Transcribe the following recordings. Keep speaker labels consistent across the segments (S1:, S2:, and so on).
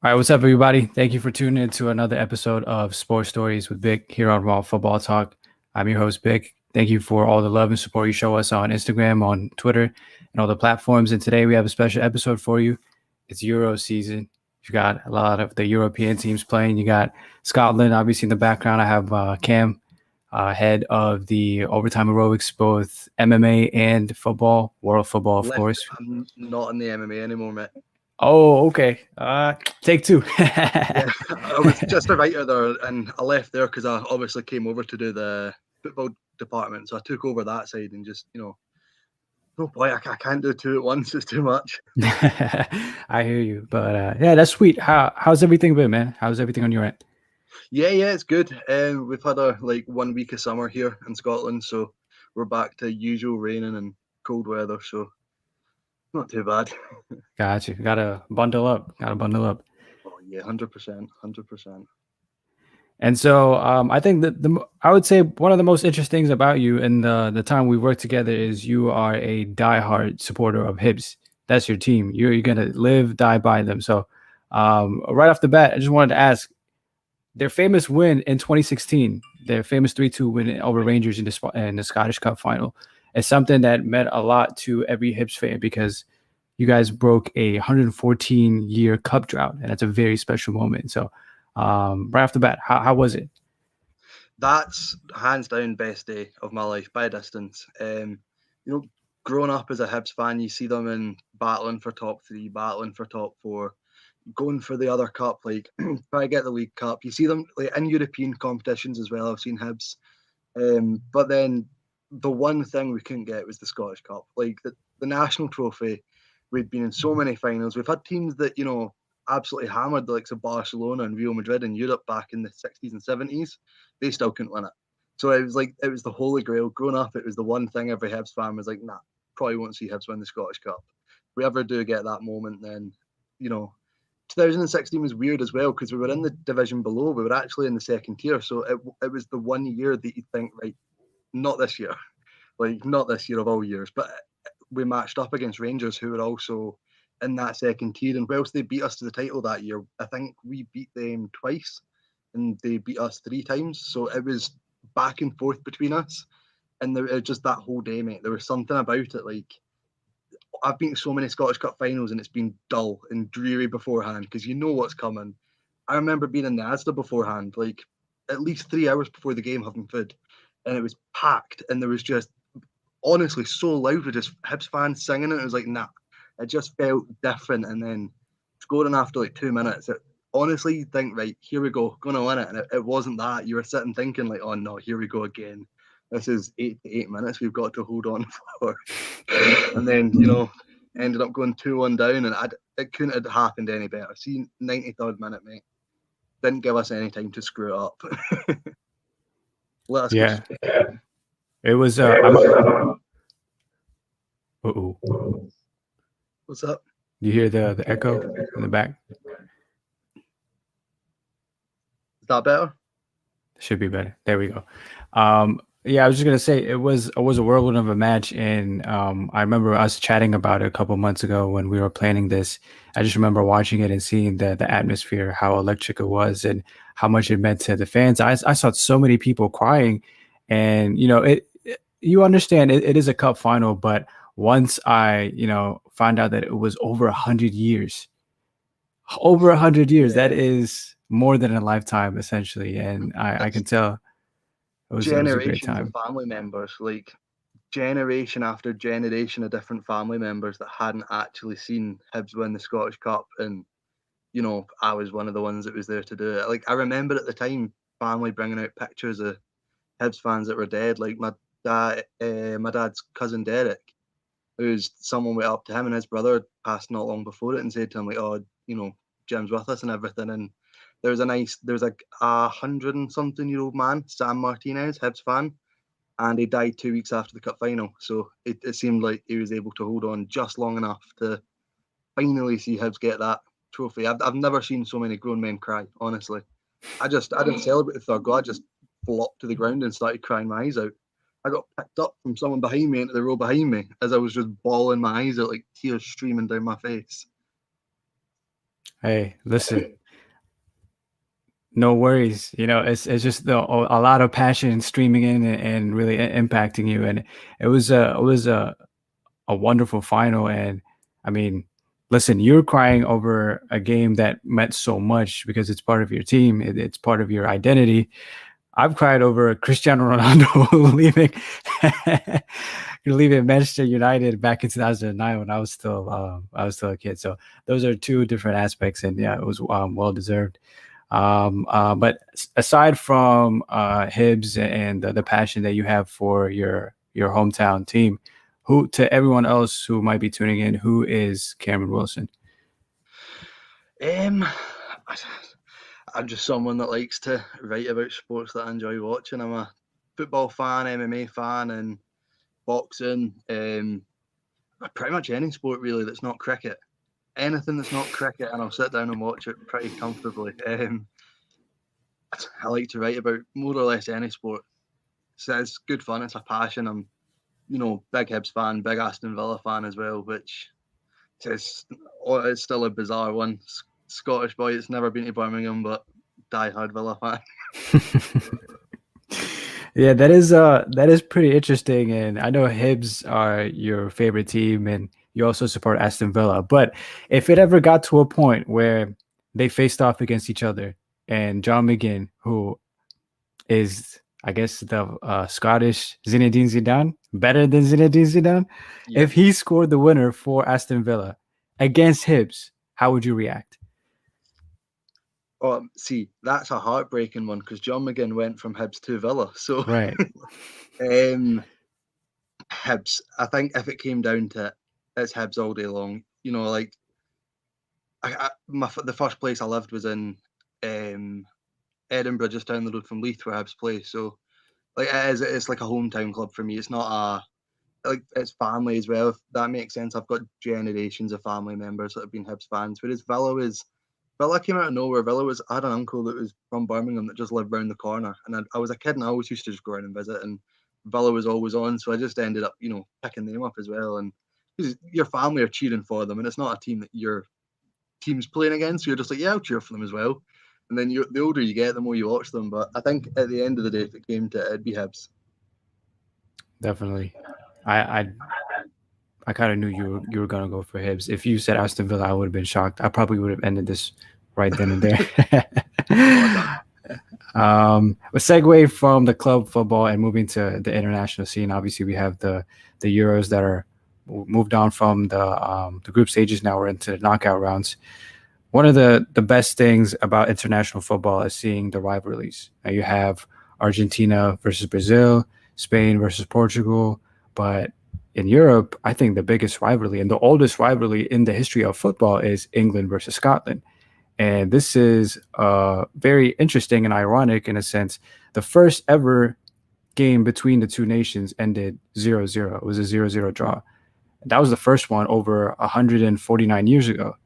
S1: All right, what's up, everybody? Thank you for tuning in to another episode of Sports Stories with Vic here on Raw Football Talk. I'm your host, Vic. Thank you for all the love and support you show us on Instagram, on Twitter, and all the platforms. And today we have a special episode for you. It's Euro season. You got a lot of the European teams playing. You got Scotland, obviously, in the background. I have Cam, head of the Overtime Heroics, both MMA and football, world football, of course.
S2: I'm not in the MMA anymore, mate.
S1: Oh, okay. Take two.
S2: Yeah, I was just a writer there, and I left there because I obviously came over to do the football department. So I took over that side and just, no boy, I can't do two at once. It's too much.
S1: I hear you, but yeah, that's sweet. How's everything been, man? How's everything on your end?
S2: Yeah, it's good. We've had a 1 week of summer here in Scotland, so we're back to usual raining and cold weather. So not too bad.
S1: Got you. Gotta bundle up.
S2: Oh yeah, 100%.
S1: And so I think that I would say one of the most interesting things about you and the time we worked together is you are a diehard supporter of Hibs. That's your team. You're gonna live, die by them. So right off the bat, I just wanted to ask, their famous win in 2016, their famous 3-2 win over Rangers in the Scottish Cup final, is something that meant a lot to every Hibs fan because you guys broke a 114-year cup drought, and that's a very special moment. So right off the bat, how was it?
S2: That's hands down best day of my life by a distance. Growing up as a Hibs fan, you see them in battling for top 3, battling for top 4, going for the other cup, try to get the League Cup. You see them in European competitions as well. I've seen Hibs, but then the one thing we couldn't get was the Scottish Cup, the national trophy. We'd been in so many finals. We've had teams that absolutely hammered the likes of Barcelona and Real Madrid in Europe back in the 60s and 70s. They still couldn't win it. So it was the holy grail. Growing up, it was the one thing every Hibs fan was like, nah, probably won't see Hibs win the Scottish Cup. If we ever do get that moment, then 2016 was weird as well because we were in the division below. We were actually in the second tier. So it was the 1 year that you think, right, not this year. Not this year of all years. But we matched up against Rangers, who were also in that second tier. And whilst they beat us to the title that year, I think we beat them twice and they beat us 3 times. So it was back and forth between us. And it was just that whole day, mate. There was something about it. I've been to so many Scottish Cup finals and it's been dull and dreary beforehand because you know what's coming. I remember being in the Asda beforehand, at least 3 hours before the game, having food, and it was packed and there was just honestly so loud with just Hibs fans singing it. It was like, nah, it just felt different. And then scoring after 2 minutes, honestly, you think, right, here we go, gonna win it. And it wasn't that. You were sitting thinking oh no, here we go again. This is 8 minutes we've got to hold on for. And then, ended up going 2-1 down, and it couldn't have happened any better. See, 93rd minute, mate. Didn't give us any time to screw it up. Let us
S1: Yeah. It was
S2: What's up?
S1: You hear the echo in the back?
S2: Is that better?
S1: Should be better. There we go. Yeah, I was just gonna say it was a whirlwind of a match, and I remember us chatting about it a couple months ago when we were planning this. I just remember watching it and seeing the atmosphere, how electric it was, and how much it meant to the fans. I saw so many people crying, and you understand it is a cup final, but once I find out that it was over 100 years, that is more than a lifetime essentially, and I can tell. It was a great time.
S2: Of family members, generation after generation of different family members that hadn't actually seen Hibs win the Scottish Cup, and I was one of the ones that was there to do it. I remember at the time, family bringing out pictures of Hibs fans that were dead. My dad's cousin Derek, who's someone went up to him, and his brother passed not long before it, and said to him "Oh, Jim's with us and everything." And there's a 100-and-something-year-old man, Sam Martinez, Hibs fan, and he died 2 weeks after the cup final. So it seemed like he was able to hold on just long enough to finally see Hibs get that trophy. I've never seen so many grown men cry, honestly. I didn't celebrate the third goal. I just flopped to the ground and started crying my eyes out. I got picked up from someone behind me into the row behind me as I was just bawling my eyes out, tears streaming down my face.
S1: Hey, listen, no worries. You know, it's just a lot of passion streaming in and really impacting you. And it was a wonderful final. And I mean, listen, you're crying over a game that meant so much because it's part of your team. It's part of your identity. I've cried over Cristiano Ronaldo leaving Manchester United back in 2009 when I was still a kid. So those are two different aspects, and yeah, it was well deserved. But aside from Hibs and the passion that you have for your hometown team, who to everyone else who might be tuning in, who is Cameron Wilson?
S2: Um, I'm just someone that likes to write about sports that I enjoy watching. I'm a football fan, MMA fan, and boxing. Pretty much any sport really that's not cricket. Anything that's not cricket, and I'll sit down and watch it pretty comfortably. I like to write about more or less any sport. So it's good fun. It's a passion. I'm, big Hibs fan, big Aston Villa fan as well, which it's still a bizarre one. Scottish boy, it's never been to Birmingham, but die-hard Villa fan.
S1: Yeah, that is pretty interesting. And I know Hibs are your favorite team and you also support Aston Villa. But if it ever got to a point where they faced off against each other and John McGinn, who is I guess the Scottish Zinedine Zidane, better than Zinedine Zidane,
S2: Yeah.
S1: if he scored the winner for Aston Villa against Hibs, how would you react?
S2: Oh, see, that's a heartbreaking one because John McGinn went from Hibs to Villa. So,
S1: Right.
S2: Hibs. I think if it came down to it, it's Hibs all day long. Like the first place I lived was in Edinburgh, just down the road from Leith, where Hibs play. So, like it's like a hometown club for me. It's not it's family as well. If that makes sense. I've got generations of family members that have been Hibs fans. Whereas Villa came out of nowhere. I had an uncle that was from Birmingham that just lived round the corner, and I was a kid and I always used to just go around and visit. And Villa was always on, so I just ended up, picking them up as well. And your family are cheering for them, and it's not a team that your team's playing against. So you're just like, yeah, I'll cheer for them as well. And then the older you get, the more you watch them. But I think at the end of the day, if it came to it, it'd be Hibs.
S1: Definitely. I I kind of knew you were gonna go for Hibs. If you said Aston Villa, I would have been shocked. I probably would have ended this right then and there. A segue from the club football and moving to the international scene. Obviously, we have the Euros that are moved on from the group stages. Now we're into the knockout rounds. One of the best things about international football is seeing the rivalries. Now you have Argentina versus Brazil, Spain versus Portugal, but in Europe, I think the biggest rivalry and the oldest rivalry in the history of football is England versus Scotland. And this is very interesting and ironic in a sense. The first ever game between the two nations ended 0-0. It was a 0-0 draw. That was the first one over 149 years ago.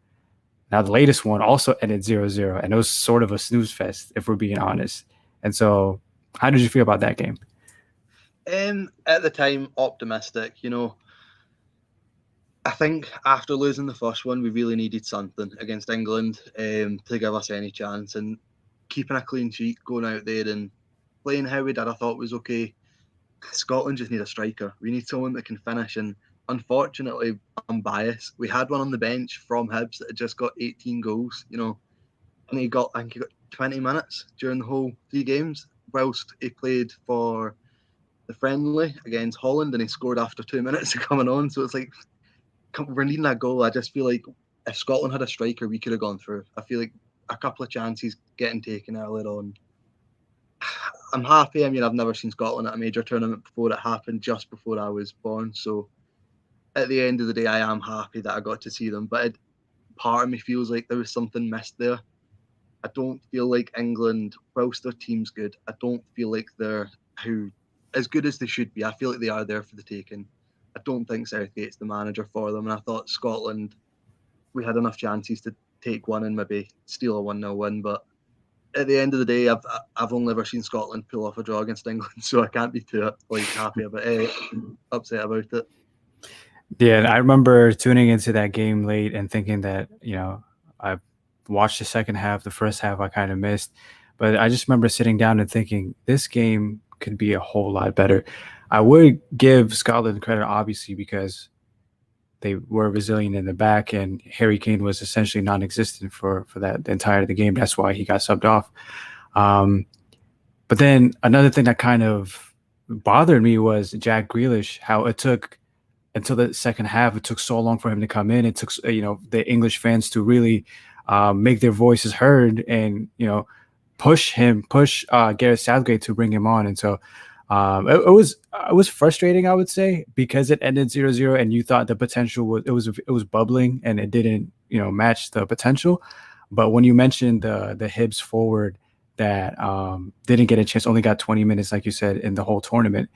S1: Now, the latest one also ended 0-0, and it was sort of a snooze fest, if we're being honest. And so, how did you feel about that game?
S2: At the time, optimistic. I think after losing the first one, we really needed something against England to give us any chance. And keeping a clean sheet, going out there and playing how we did, I thought was okay. Scotland just need a striker. We need someone that can finish. And unfortunately, I'm biased. We had one on the bench from Hibs that had just got 18 goals, and I think he got 20 minutes during the whole 3 games, whilst he played for the friendly against Holland and he scored after 2 minutes of coming on. So it's like, we're needing a goal. I just feel like if Scotland had a striker, we could have gone through. I feel like a couple of chances getting taken earlier on. I'm happy. I mean, I've never seen Scotland at a major tournament before. It happened just before I was born. So at the end of the day, I am happy that I got to see them. But part of me feels like there was something missed there. I don't feel like England, whilst their team's good, I don't feel like they're as good as they should be. I feel like they are there for the taking. I don't think Southgate's the manager for them. And I thought Scotland, we had enough chances to take one and maybe steal a 1-0 win. But at the end of the day, I've only ever seen Scotland pull off a draw against England, so I can't be too happy about it, upset about it.
S1: Yeah, I remember tuning into that game late and thinking that, watched the second half. The first half I kind of missed, but I just remember sitting down and thinking this game could be a whole lot better. I would give Scotland credit, obviously, because they were resilient in the back, and Harry Kane was essentially non-existent for that the entire of the game. That's why he got subbed off. But then another thing that kind of bothered me was Jack Grealish, how it took until the second half, it took so long for him to come in. It took, the English fans to really make their voices heard and, push Gareth Southgate to bring him on. And so it was frustrating, I would say, because it ended 0-0 and you thought the potential was bubbling and it didn't, match the potential. But when you mentioned the Hibs forward that didn't get a chance, only got 20 minutes, like you said, in the whole tournament.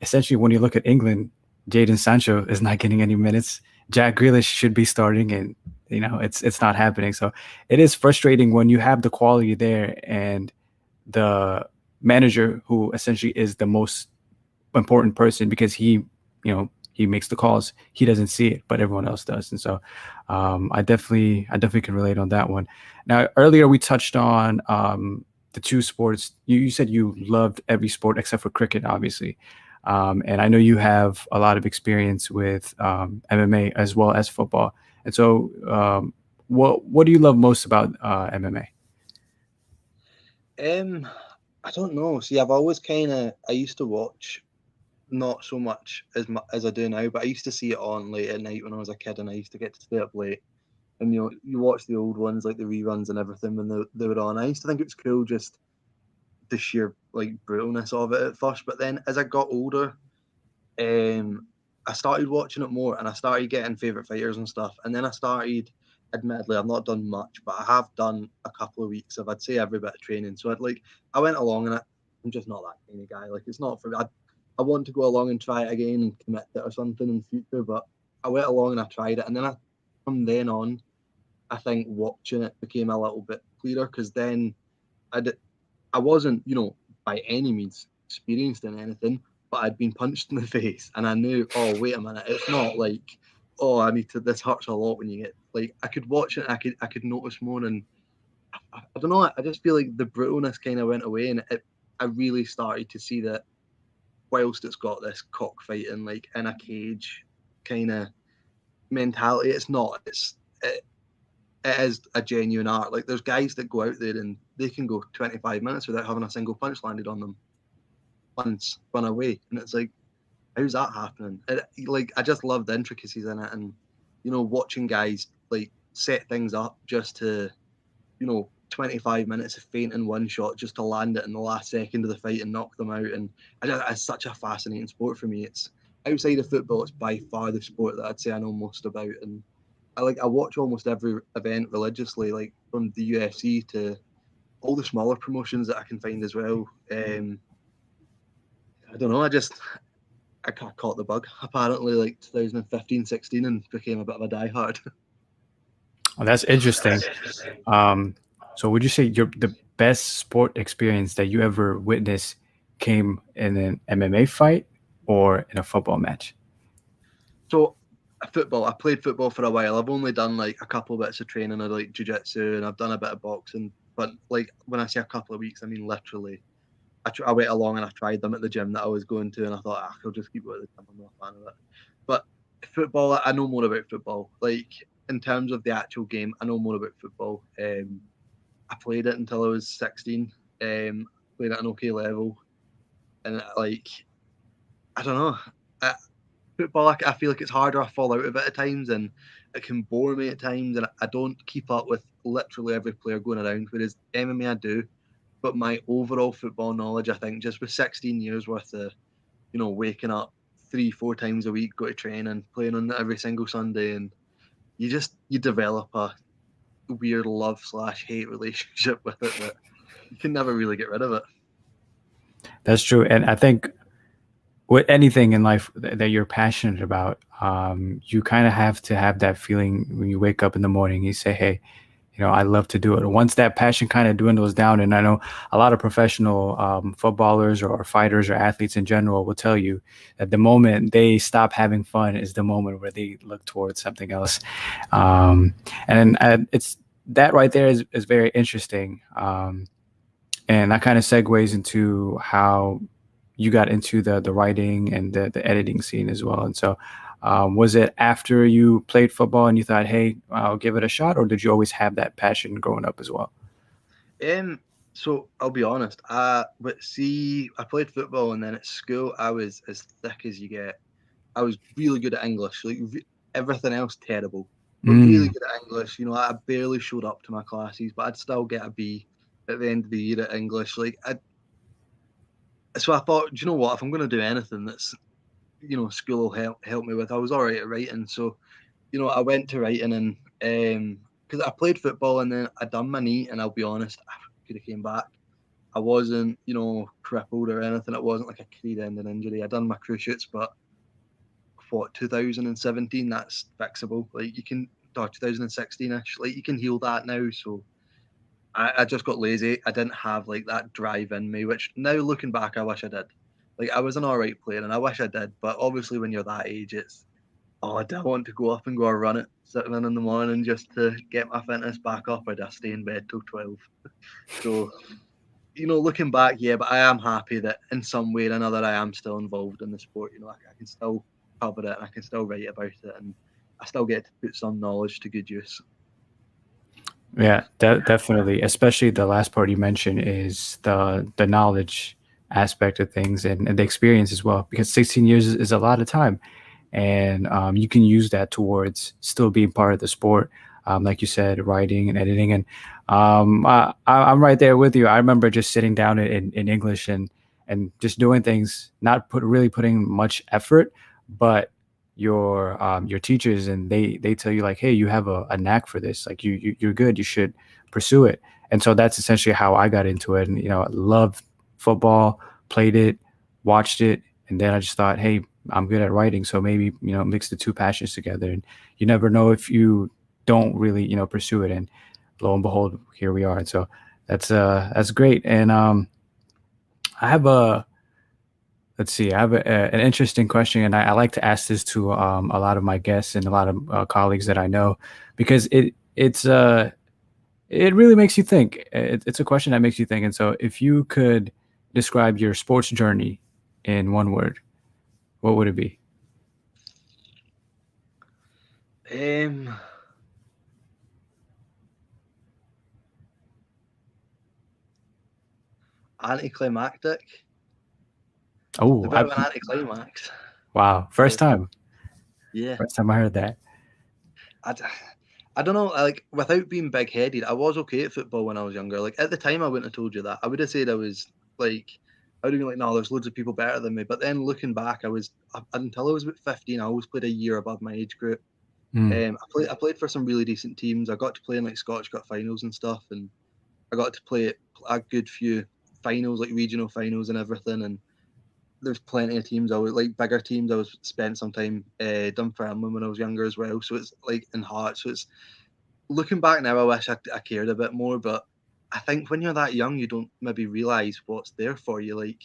S1: Essentially, when you look at England, Jadon Sancho is not getting any minutes. Jack Grealish should be starting, and it's not happening. So it is frustrating when you have the quality there and the manager, who essentially is the most important person because he makes the calls. He doesn't see it, but everyone else does. And so I definitely can relate on that one. Now, earlier we touched on the two sports. You said you loved every sport except for cricket, obviously. And I know you have a lot of experience with MMA as well as football. And so what do you love most about MMA?
S2: I don't know. See, I've always I used to watch not so much as I do now, but I used to see it on late at night when I was a kid, and I used to get to stay up late. And you watch the old ones, like the reruns and everything when they were on. I used to think it was cool, just the sheer like brutalness of it at first. But then as I got older, I started watching it more, and I started getting favorite fighters and stuff. And then I started, admittedly, I've not done much, but I have done a couple of weeks of, I'd say, every bit of training. So I went along, and I'm just not that kind of guy. Like, it's not for me. I want to go along and try it again and commit to it or something in the future, but I went along and I tried it. And then from then on, I think watching it became a little bit clearer, because then I wasn't, by any means experienced in anything, but I'd been punched in the face, and I knew, oh, wait a minute, it's not like, oh, this hurts a lot when you get, like, I could watch it, and I could notice more, and I don't know, I just feel like the brutalness kind of went away, and I really started to see that whilst it's got this cockfighting, like, in a cage kind of mentality, it's not, it is a genuine art. Like, there's guys that go out there and they can go 25 minutes without having a single punch landed on them once, run away, and it's like, how's that happening? Like, I just love the intricacies in it, and watching guys like set things up just to 25 minutes of feint in one shot just to land it in the last second of the fight and knock them out. And it's such a fascinating sport for me. It's outside of football, it's by far the sport that I'd say I know most about, and I watch almost every event religiously, like from the UFC to all the smaller promotions that I can find as well. I don't know, I caught the bug apparently like 2015, 16 and became a bit of a diehard.
S1: Well, that's interesting. So would you say the best sport experience that you ever witnessed came in an MMA fight or in a football match?
S2: So football, I played football for a while. I've only done like a couple of bits of training of like jiu-jitsu, and I've done a bit of boxing. But like when I say a couple of weeks, I mean literally. I went along and I tried them at the gym that I was going to, and I thought, I'll just keep going at the gym. I'm not a fan of it. But football, I know more about football. Like in terms of the actual game, I know more about football. I played it until I was 16. Played at an okay level, and like I don't know. Football, I feel like it's harder. I fall out of it at times, and it can bore me at times, and I don't keep up with literally every player going around. Whereas MMA, I do. But my overall football knowledge, I think, just with 16 years worth of, waking up 3-4 times a week, go to training, playing on every single Sunday, and you develop a weird love/hate relationship with it that you can never really get rid of it.
S1: That's true, and I think with anything in life that you're passionate about, you kind of have to have that feeling when you wake up in the morning. You say, "Hey, I love to do it." Once that passion kind of dwindles down, and I know a lot of professional footballers or fighters or athletes in general will tell you that the moment they stop having fun is the moment where they look towards something else. And it's that right there is very interesting. And that kind of segues into how you got into the writing and the editing scene as well. And so, was it after you played football and you thought, hey, I'll give it a shot, or did you always have that passion growing up as well?
S2: So I'll be honest. But see, I played football, and then at school I was as thick as you get. I was really good at English. Like everything else, terrible. But really good at English. You know, I barely showed up to my classes, but I'd still get a B at the end of the year at English. So I thought, do you know what? If I'm going to do anything that's, you know, school will help me with. I was all right at writing, so you know, I went to writing, and because I played football and then I done my knee, and I'll be honest, I could have came back. I wasn't, you know, crippled or anything. It wasn't like a career-ending injury. I done my cruciates, but what 2017, that's fixable. Like you can, or 2016ish, like you can heal that now. So I just got lazy. I didn't have like that drive in me, which now looking back, I wish I did. Like I was an all right player, and I wish I did. But obviously, when you're that age, it's I do want to go up and go run it 7 in the morning just to get my fitness back up, or do I stay in bed till 12? So, you know, looking back, yeah, but I am happy that in some way or another I am still involved in the sport. You know, I can still cover it and I can still write about it, and I still get to put some knowledge to good use.
S1: Yeah, definitely. Especially the last part you mentioned is the knowledge aspect of things and the experience as well, because 16 years is a lot of time, and you can use that towards still being part of the sport. Like you said, writing and editing, and I'm right there with you. I remember just sitting down in English and just doing things, not really putting much effort, but your teachers, and they tell you like, hey, you have a knack for this, like you're good, you should pursue it. And so that's essentially how I got into it. And you know, I loved football, played it, watched it, and then I just thought, hey, I'm good at writing, so maybe, you know, mix the two passions together. And you never know if you don't really, you know, pursue it. And lo and behold, here we are. And so that's great. And I have a let's see. I have an interesting question, and I like to ask this to a lot of my guests and a lot of colleagues that I know, because it really makes you think. It's a question that makes you think. And so, if you could describe your sports journey in one word, what would it be?
S2: Anticlimactic.
S1: Oh,
S2: A bit of an anticlimax.
S1: Wow, first time.
S2: Yeah.
S1: First time I heard that.
S2: I don't know, like without being big headed, I was okay at football when I was younger. Like at the time, I wouldn't have told you that. I would have said I was like, I would have been like, no, there's loads of people better than me. But then looking back, until I was about 15, I always played a year above my age group. I played for some really decent teams. I got to play in like Scottish Cup finals and stuff, and I got to play a good few finals, like regional finals and everything. And there's plenty of teams. I was like bigger teams. I was spent some time Dunfermline when I was younger as well. So it's like in Hearts. So it's looking back now, I wish I cared a bit more. But I think when you're that young, you don't maybe realise what's there for you. Like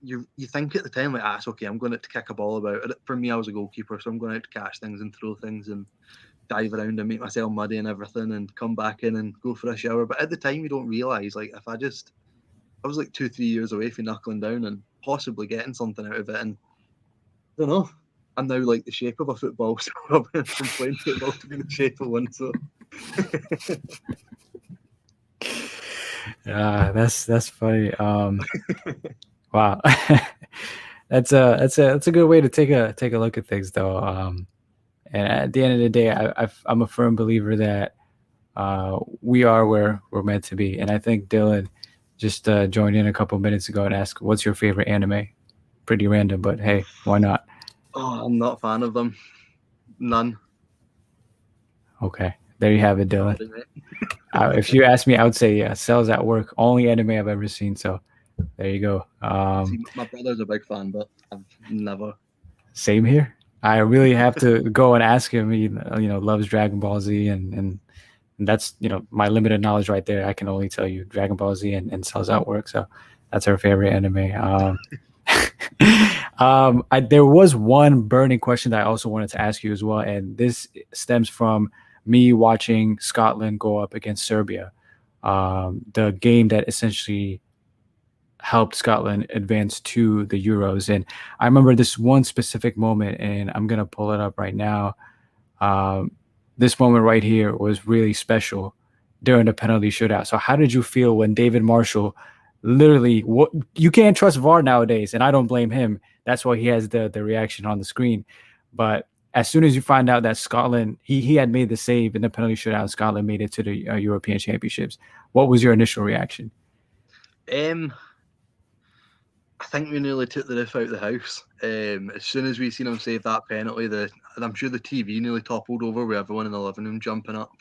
S2: you think at the time, like, it's okay, I'm going out to kick a ball about. For me, I was a goalkeeper, so I'm going out to catch things and throw things and dive around and make myself muddy and everything, and come back in and go for a shower. But at the time, you don't realise, like, if I was like 2-3 years away from knuckling down and possibly getting something out of it. And I don't know, I'm now like the shape of a football, so I've been from playing football to be the shape of one. So
S1: That's funny. Wow. That's a good way to take a look at things, though. And at the end of the day, I'm a firm believer that we are where we're meant to be. And I think Dylan just joined in a couple minutes ago and asked, "What's your favorite anime?" Pretty random, but hey, why not?
S2: Oh, I'm not a fan of them. None.
S1: Okay, there you have it, Dylan.
S2: Sorry, mate.
S1: If you ask me, I would say Cells at Work, only anime I've ever seen. So there you go.
S2: See, my brother's a big fan, but I've never.
S1: Same here. I really have to go and ask him. He, you know, loves Dragon Ball Z, and that's, you know, my limited knowledge right there. I can only tell you Dragon Ball Z and Cells at Work. So that's our favorite anime. There was one burning question that I also wanted to ask you as well, and this stems from me watching Scotland go up against Serbia, the game that essentially helped Scotland advance to the Euros. And I remember this one specific moment, and I'm gonna pull it up right now. Um, this moment right here was really special during the penalty shootout. So how did you feel when David Marshall literally, what, you can't trust VAR nowadays, and I don't blame him. That's why he has the reaction on the screen. But as soon as you find out that Scotland, he had made the save in the penalty shootout, Scotland made it to the European Championships. What was your initial reaction?
S2: I think we nearly took the roof out of the house. As soon as we seen him save that penalty, I'm sure the TV nearly toppled over with everyone in the living room jumping up.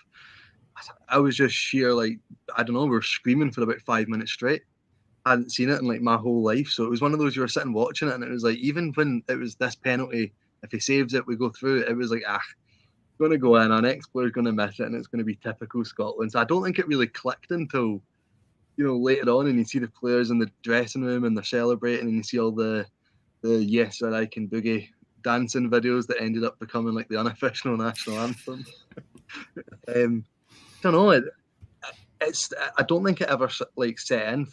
S2: I was just sheer, like, I don't know, we were screaming for about 5 minutes straight. I hadn't seen it in like my whole life. So it was one of those, you were sitting watching it, and it was like, even when it was this penalty, if he saves it, we go through it. It was like, going to go in, our next player's going to miss it, and it's going to be typical Scotland. So I don't think it really clicked until, later on, and you see the players in the dressing room and they're celebrating, and you see all the Yes Sir I Can Boogie dancing videos that ended up becoming like the unofficial national anthem. I don't know. I don't think it ever like set in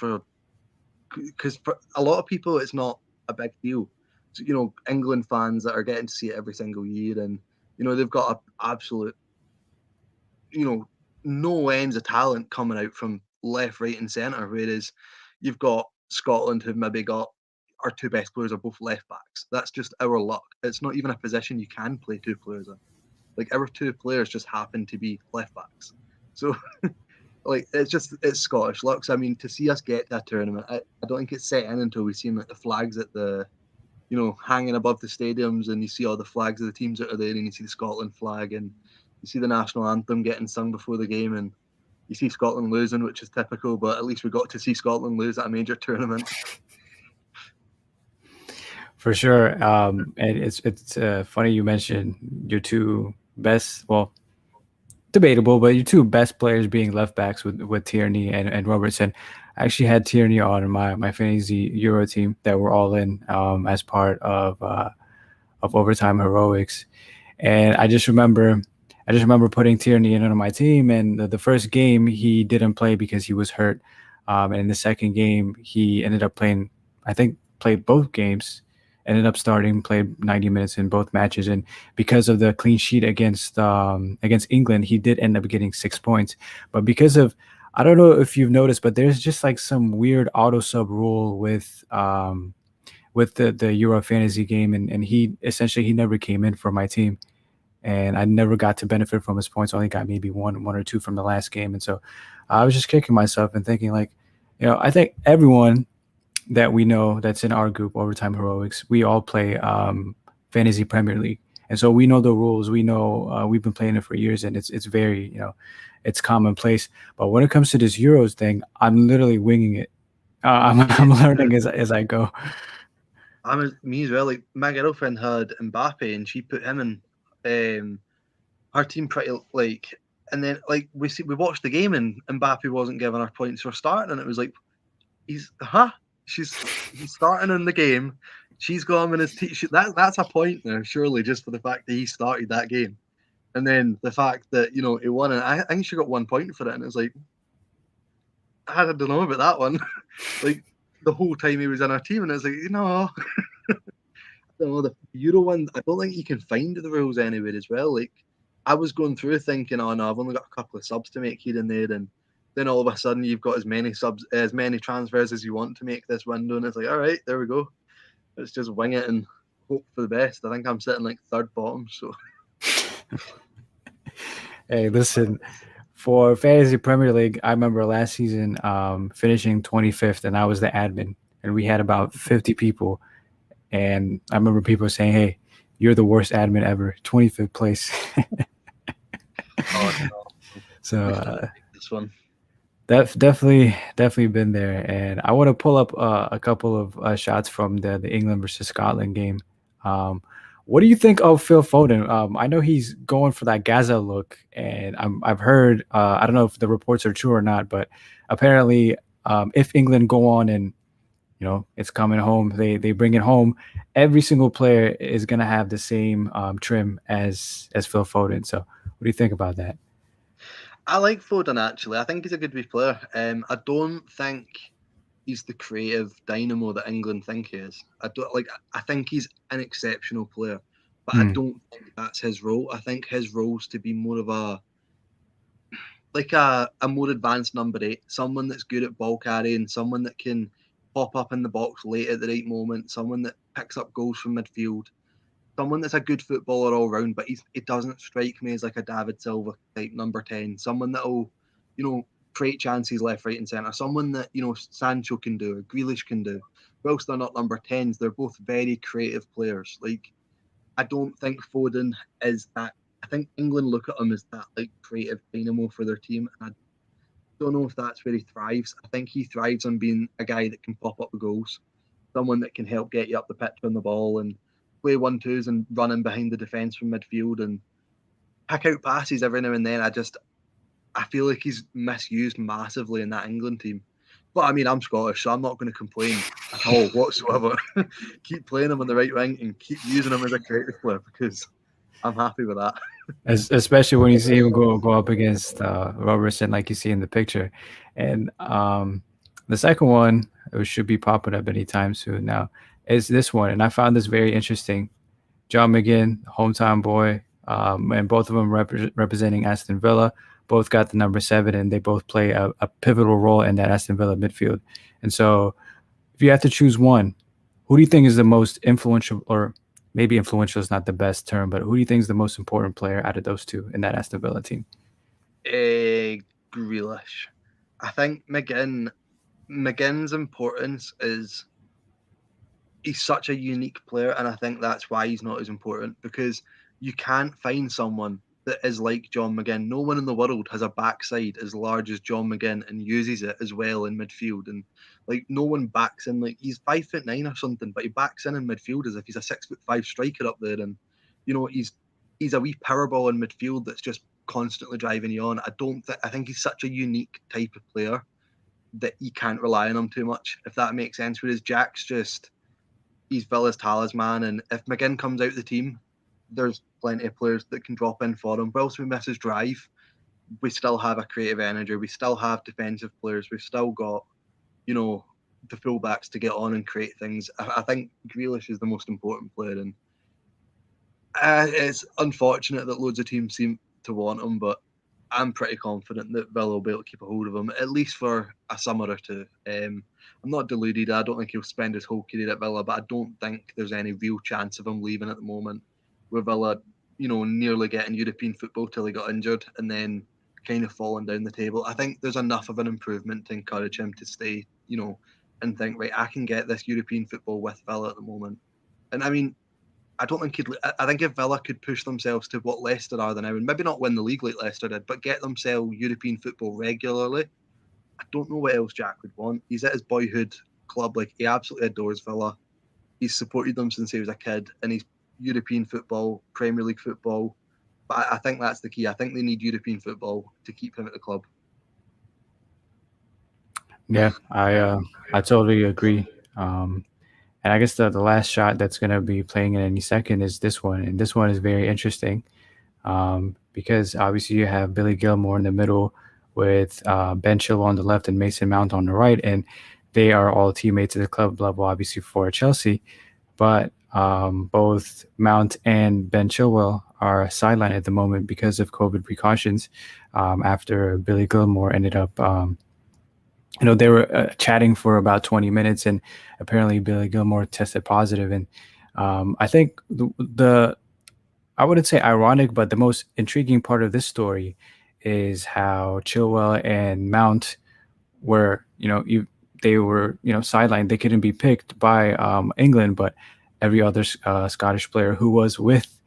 S2: because for a lot of people it's not a big deal. So, England fans that are getting to see it every single year, and they've got an absolute, no ends of talent coming out from left, right, and centre. Whereas you've got Scotland, who've maybe got our two best players are both left backs. That's just our luck. It's not even a position you can play two players in. Like, our two players just happen to be left backs. So, like, it's Scottish luck. So, I mean, to see us get to a tournament, I don't think it's set in until we've seen like the flags at the, hanging above the stadiums, and you see all the flags of the teams that are there, and you see the Scotland flag, and you see the national anthem getting sung before the game, and you see Scotland losing, which is typical, but at least we got to see Scotland lose at a major tournament.
S1: For sure. And it's funny you mentioned your two best, well, debatable, but your two best players being left backs with Tierney and Robertson. I actually had Tierney on my fantasy Euro team that we're all in as part of Overtime Heroics. And I just remember putting Tierney in on my team, and the first game he didn't play because he was hurt. And in the second game, he ended up playing, I think played both games, ended up starting, played 90 minutes in both matches. And because of the clean sheet against England, he did end up getting 6 points. But because of, I don't know if you've noticed, but there's just like some weird auto sub rule with the Euro fantasy game. And he never came in for my team. And I never got to benefit from his points. I only got maybe one or two from the last game. And so I was just kicking myself and thinking, like, I think everyone that we know that's in our group, Overtime Heroics, we all play Fantasy Premier League. And so we know the rules. We know we've been playing it for years, and it's very, it's commonplace. But when it comes to this Euros thing, I'm literally winging it. I'm learning as I go.
S2: Me as well. Like, my girlfriend had Mbappe, and she put him in her team pretty like, and then like we watched the game, and Mbappe wasn't giving her points for starting, and it was like, he's starting in the game. She's got him in his team. That's a point there, surely, just for the fact that he started that game, and then the fact that he won it. I think she got 1 point for it, and it's like, I don't know about that one. Like, the whole time he was in our team, and it's like, I don't know, the Euro one, I don't think you can find the rules anywhere as well. Like, I was going through thinking, oh no, I've only got a couple of subs to make here and there, and then all of a sudden you've got as many transfers as you want to make this window, and it's like, all right, there we go. Let's just wing it and hope for the best. I think I'm sitting like third bottom, so.
S1: Hey, listen, for Fantasy Premier League, I remember last season finishing 25th, and I was the admin, and we had about 50 people. And I remember people saying, "Hey, you're the worst admin ever, 25th place."
S2: Oh, no.
S1: So
S2: this one.
S1: Definitely been there. And I want to pull up a couple of shots from the England versus Scotland game. What do you think of Phil Foden? I know he's going for that Gaza look, and I've heard, I don't know if the reports are true or not, but apparently if England go on and it's coming home, they bring it home, every single player is going to have the same trim as Phil Foden. So What do you think about that?
S2: I like Foden actually. I think he's a good wee player. I don't think he's the creative dynamo that England think he is. I don't like. I think he's an exceptional player, but I
S1: Hmm.
S2: don't think that's his role. I think his role's to be more of a more advanced number eight, someone that's good at ball carrying, someone that can pop up in the box late at the right moment, someone that picks up goals from midfield, someone that's a good footballer all round, but he doesn't strike me as like a David Silva type number 10, someone that'll, create chances left, right, and centre, someone that, Sancho can do, or Grealish can do. Whilst they're not number 10s, they're both very creative players. Like, I don't think Foden is that. I think England look at him as that like creative dynamo for their team. And I don't know if that's where he thrives. I think he thrives on being a guy that can pop up the goals, someone that can help get you up the pitch on the ball and play 1-2s and run in behind the defence from midfield and pick out passes every now and then. I feel like he's misused massively in that England team. But I mean, I'm Scottish, so I'm not going to complain at all whatsoever. Keep playing him on the right wing and keep using him as a creative player because I'm happy with that.
S1: Especially when you see him go up against Robertson, like you see in the picture. And the second one, it should be popping up anytime soon now, is this one. And I found this very interesting. John McGinn, hometown boy, and both of them representing Aston Villa. Both got the number 7, and they both play a pivotal role in that Aston Villa midfield. And so, if you have to choose one, who do you think is the most influential, or maybe influential is not the best term, but who do you think is the most important player out of those two in that Aston Villa team?
S2: Grealish. I think McGinn's importance is he's such a unique player, and I think that's why he's not as important because you can't find someone that is like John McGinn. No one in the world has a backside as large as John McGinn and uses it as well in midfield. And like no one backs in like he's 5'9" or something, but he backs in midfield as if he's a 6'5" striker up there. And he's a wee power ball in midfield that's just constantly driving you on. I think he's such a unique type of player that you can't rely on him too much, if that makes sense. Whereas Jack's just he's Villa's talisman, and if McGinn comes out of the team, there's plenty of players that can drop in for him. Whilst we miss his drive, we still have a creative energy. We still have defensive players. We've still got, the fullbacks to get on and create things. I think Grealish is the most important player, and it's unfortunate that loads of teams seem to want him, but I'm pretty confident that Villa will be able to keep a hold of him, at least for a summer or two. I'm not deluded. I don't think he'll spend his whole career at Villa, but I don't think there's any real chance of him leaving at the moment. With Villa, nearly getting European football till he got injured and then kind of falling down the table. I think there's enough of an improvement to encourage him to stay, and think, right, I can get this European football with Villa at the moment. And I mean, I don't think he'd. I think if Villa could push themselves to what Leicester are now, and maybe not win the league like Leicester did, but get themselves European football regularly, I don't know what else Jack would want. He's at his boyhood club, like he absolutely adores Villa. He's supported them since he was a kid, and he's European football, Premier League football. But I think that's the key. I think they need European football to keep him at the club.
S1: Yeah, I totally agree. And I guess the last shot that's going to be playing in any second is this one, and this one is very interesting because obviously you have Billy Gilmour in the middle with Ben Chilwell on the left and Mason Mount on the right, and they are all teammates at the club level, obviously for Chelsea. But both Mount and Ben Chilwell are sidelined at the moment because of COVID precautions. After Billy Gilmour ended up, they were chatting for about 20 minutes, and apparently Billy Gilmour tested positive. And I think the I wouldn't say ironic, but the most intriguing part of this story is how Chilwell and Mount were, they were, sidelined. They couldn't be picked by England, but every other Scottish player who was with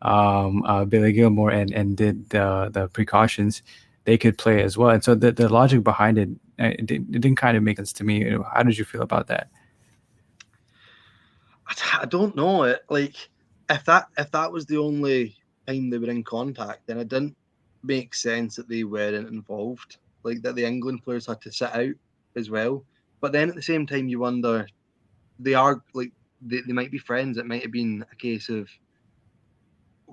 S1: Billy Gilmour and did the precautions, they could play as well. And so the logic behind it didn't kind of make sense to me. How did you feel about that?
S2: I don't know it. Like if that was the only time they were in contact, then it didn't make sense that they weren't involved. Like that the England players had to sit out as well. But then at the same time, you wonder they are like they might be friends. It might have been a case of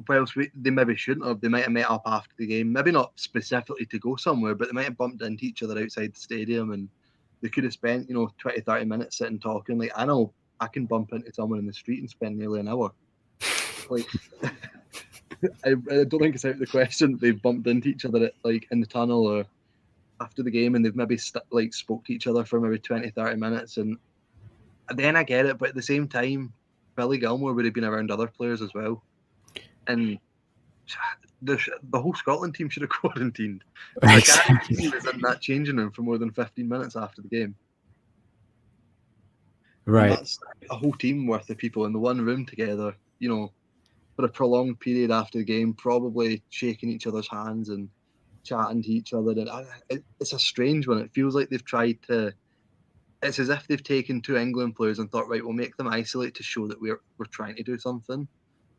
S2: whilst they maybe shouldn't have, they might have met up after the game, maybe not specifically to go somewhere, but they might have bumped into each other outside the stadium, and they could have spent 20, 30 minutes sitting talking. Like, I know I can bump into someone in the street and spend nearly an hour. Like, I don't think it's out of the question that they've bumped into each other in the tunnel or after the game, and they've maybe spoke to each other for maybe 20, 30 minutes. And then I get it, but at the same time, Billy Gilmour would have been around other players as well. And the whole Scotland team should have quarantined.
S1: Exactly.
S2: He was in that changing room for more than 15 minutes after the game.
S1: Right.
S2: And that's a whole team worth of people in the one room together, for a prolonged period after the game, probably shaking each other's hands and chatting to each other. And it's a strange one. It feels like they've tried to. It's as if they've taken two England players and thought, right, we'll make them isolate to show that we're trying to do something,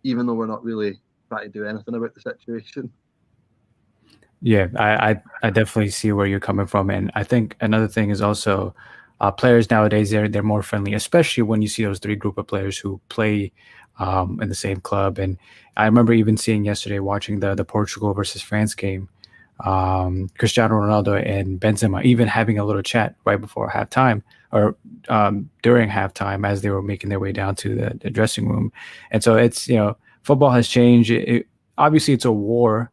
S2: even though we're not really trying to do anything about the situation.
S1: Yeah, I definitely see where you're coming from, and I think another thing is also players nowadays they're more friendly, especially when you see those three group of players who play in the same club. And I remember even seeing yesterday watching the Portugal versus France game, Cristiano Ronaldo and Benzema even having a little chat right before halftime or during halftime as they were making their way down to the dressing room. And so it's football has changed. Obviously it's a war.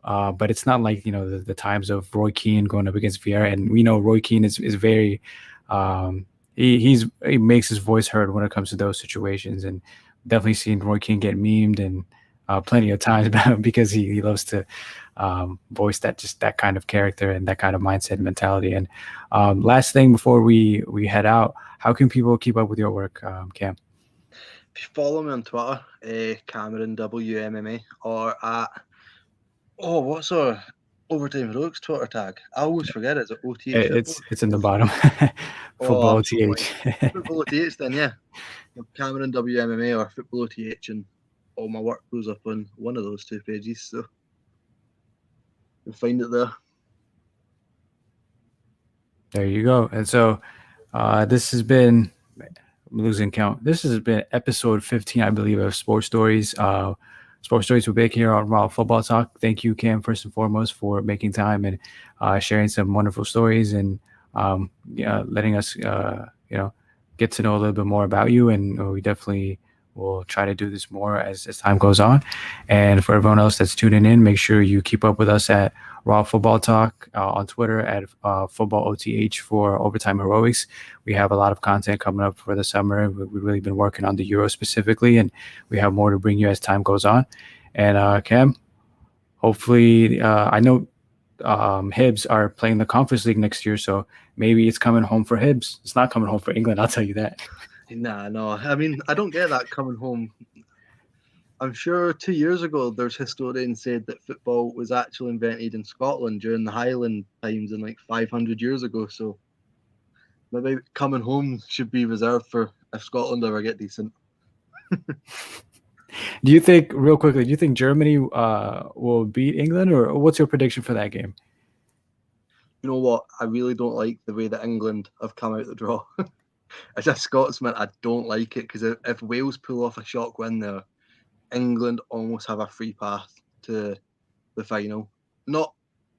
S1: But it's not like the times of Roy Keane going up against Vieira, and we know Roy Keane is very he makes his voice heard when it comes to those situations, and definitely seen Roy Keane get memed and plenty of times because he loves to voice that kind of character and that kind of mindset and mentality. And last thing before we head out, how can people keep up with your work, Cam?
S2: If you follow me on Twitter, Cameron WMMA, or at what's our Overtime Heroics Twitter tag? I always forget it. Is it OTH?
S1: It's in the bottom. Football OTH.
S2: Football OTH then, yeah. Cameron WMMA or Football OTH, and all my work goes up on one of those two pages, so you'll find it there.
S1: There you go. And so this has been, I'm losing count. This has been episode 15, I believe, of Sports Stories. Sports Stories with Big here on Raw Football Talk. Thank you, Cam, first and foremost, for making time and sharing some wonderful stories and letting us, get to know a little bit more about you. And we definitely will try to do this more as time goes on. And for everyone else that's tuning in, make sure you keep up with us at Raw Football Talk on Twitter, at Football OTH for Overtime Heroics. We have a lot of content coming up for the summer. We've really been working on the Euro specifically, and we have more to bring you as time goes on. And Cam, hopefully, I know Hibs are playing the Conference League next year, so maybe it's coming home for Hibs. It's not coming home for England, I'll tell you that.
S2: Nah, no. I mean, I don't get that coming home. I'm sure 2 years ago, there's historians said that football was actually invented in Scotland during the Highland times and 500 years ago. So maybe coming home should be reserved for if Scotland ever get decent.
S1: Do you think, real quickly, do you think Germany will beat England, or what's your prediction for that game?
S2: You know what? I really don't like the way that England have come out the draw. As a Scotsman, I don't like it because if Wales pull off a shock win there, England almost have a free path to the final. Not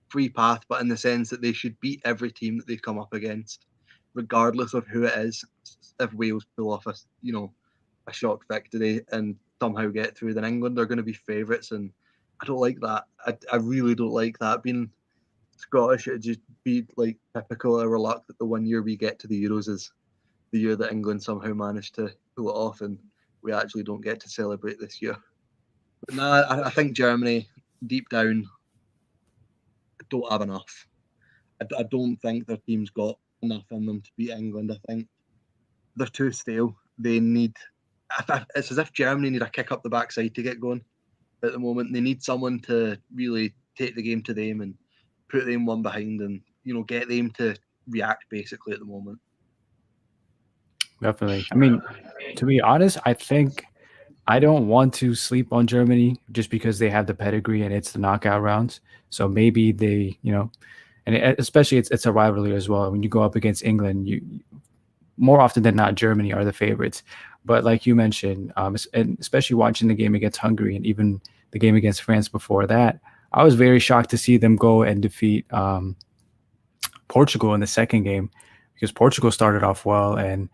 S2: free path, but in the sense that they should beat every team that they come up against, regardless of who it is. If Wales pull off a shock victory and somehow get through, then England are going to be favourites, and I don't like that. I really don't like that. Being Scottish, it'd just be typical our luck that the 1 year we get to the Euros is the year that England somehow managed to pull it off, and we actually don't get to celebrate this year. But I think Germany, deep down, don't have enough. I don't think their team's got enough in them to beat England. I think they're too stale. They need... It's as if Germany need a kick up the backside to get going at the moment. They need someone to really take the game to them and put them one behind and, get them to react basically at the moment.
S1: Definitely. I mean, to be honest, I think I don't want to sleep on Germany just because they have the pedigree and it's the knockout rounds. So maybe they, and especially it's a rivalry as well. When you go up against England, you more often than not, Germany are the favorites. But like you mentioned, and especially watching the game against Hungary and even the game against France before that, I was very shocked to see them go and defeat Portugal in the second game, because Portugal started off well, and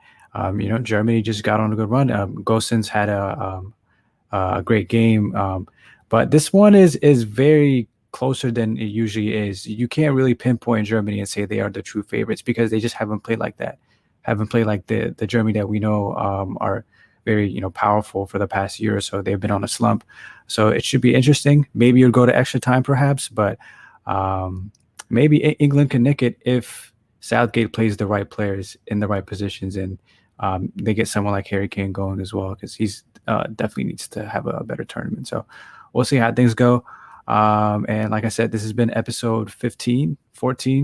S1: Germany just got on a good run. Gosens had a great game, but this one is very closer than it usually is. You can't really pinpoint Germany and say they are the true favorites, because they just haven't played like that. Haven't played like the Germany that we know are very powerful for the past year or so. They've been on a slump, so it should be interesting. Maybe you'll go to extra time, perhaps, but maybe England can nick it if Southgate plays the right players in the right positions, and they get someone like Harry Kane going as well, because he's definitely needs to have a better tournament. So we'll see how things go. And like I said, this has been episode 14,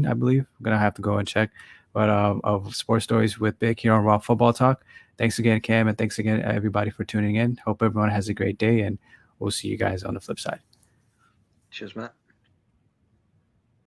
S1: I believe. I'm going to have to go and check. But of Sports Stories with Big here on Raw Football Talk. Thanks again, Cam, and thanks again, everybody, for tuning in. Hope everyone has a great day, and we'll see you guys on the flip side.
S2: Cheers, Matt.